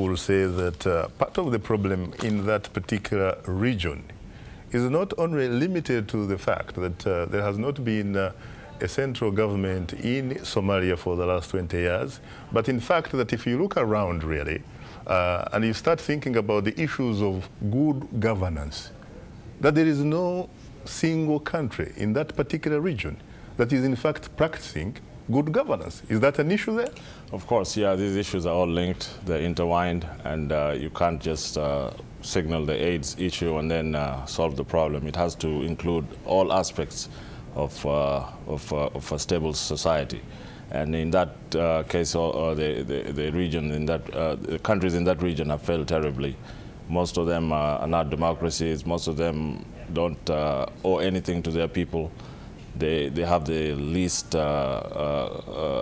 will say that part of the problem in that particular region is not only limited to the fact that there has not been a central government in Somalia for the last 20 years, but in fact that if you look around really, and you start thinking about the issues of good governance, that there is no single country in that particular region that is in fact practicing good governance. Is that an issue there? Of course, yeah, these issues are all linked, they're intertwined, and you can't just signal the AIDS issue and then solve the problem. It has to include all aspects of a stable society. And in that case, the region in that, the countries in that region have failed terribly. Most of them are not democracies. Most of them don't owe anything to their people. They have the least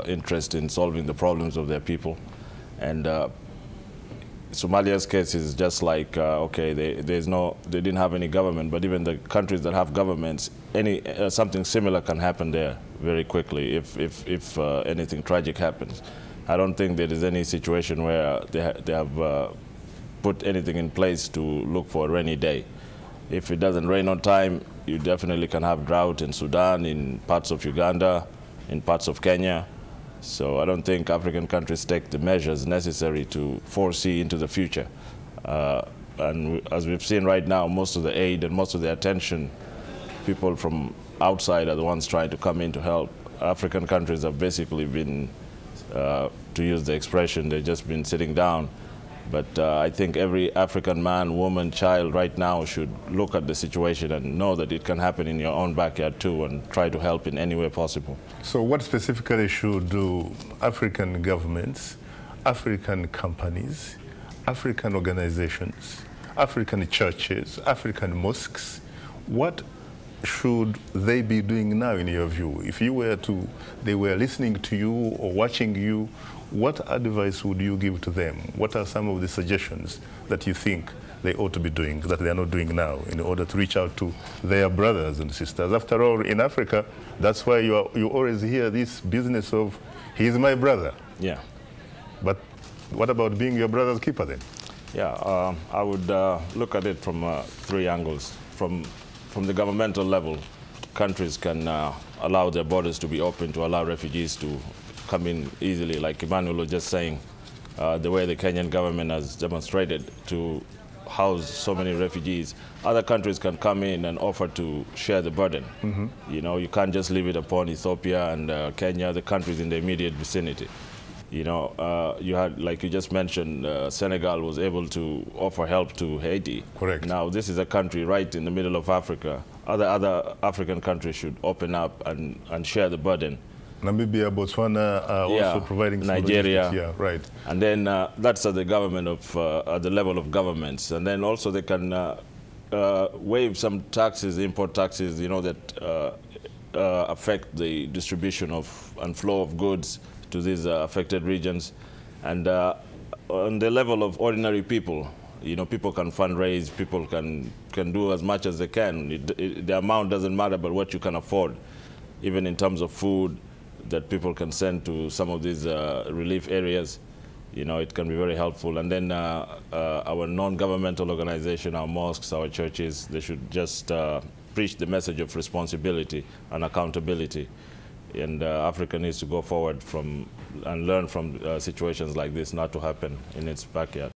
interest in solving the problems of their people. And Somalia's case is just like, okay, they didn't have any government, but even the countries that have governments, something similar can happen there very quickly if anything tragic happens. I don't think there is any situation where they have put anything in place to look for a rainy day. If it doesn't rain on time, you definitely can have drought in Sudan, in parts of Uganda, in parts of Kenya. So I don't think African countries take the measures necessary to foresee into the future. And as we've seen right now, most of the aid and most of the attention, people from outside are the ones trying to come in to help. African countries have basically been, to use the expression, they've just been sitting down. But I think every African man, woman, child right now should look at the situation and know that it can happen in your own backyard too, and try to help in any way possible. So what specifically should do African governments, African companies, African organizations, African churches, African mosques, what should they be doing now in your view? If you were to, they were listening to you or watching you, what advice would you give to them? What are some of the suggestions that you think they ought to be doing, that they are not doing now, in order to reach out to their brothers and sisters? After all, in Africa, that's why you always hear this business of, he's my brother. Yeah. But what about being your brother's keeper then? Yeah, I would look at it from 3 angles. From the governmental level, countries can allow their borders to be open to allow refugees to come in easily, like Emmanuel was just saying, the way the Kenyan government has demonstrated to house so many refugees. Other countries can come in and offer to share the burden. Mm-hmm. You know, you can't just leave it upon Ethiopia and Kenya, the countries in the immediate vicinity. You know, you had, like you just mentioned, Senegal was able to offer help to Haiti. Correct. Now, this is a country right in the middle of Africa. Other African countries should open up and share the burden. Namibia, Botswana are also providing some Nigeria. logistics. Yeah, right. And then that's at the government at the level of governments. And then also they can waive some taxes, import taxes, you know, that affect the distribution of and flow of goods to these affected regions. And on the level of ordinary people, you know, people can fundraise, people can do as much as they can. The amount doesn't matter, but what you can afford, even in terms of food, that people can send to some of these relief areas, you know, it can be very helpful. And then our non-governmental organization, our mosques, our churches, they should just preach the message of responsibility and accountability. And Africa needs to go forward and learn from situations like this not to happen in its backyard.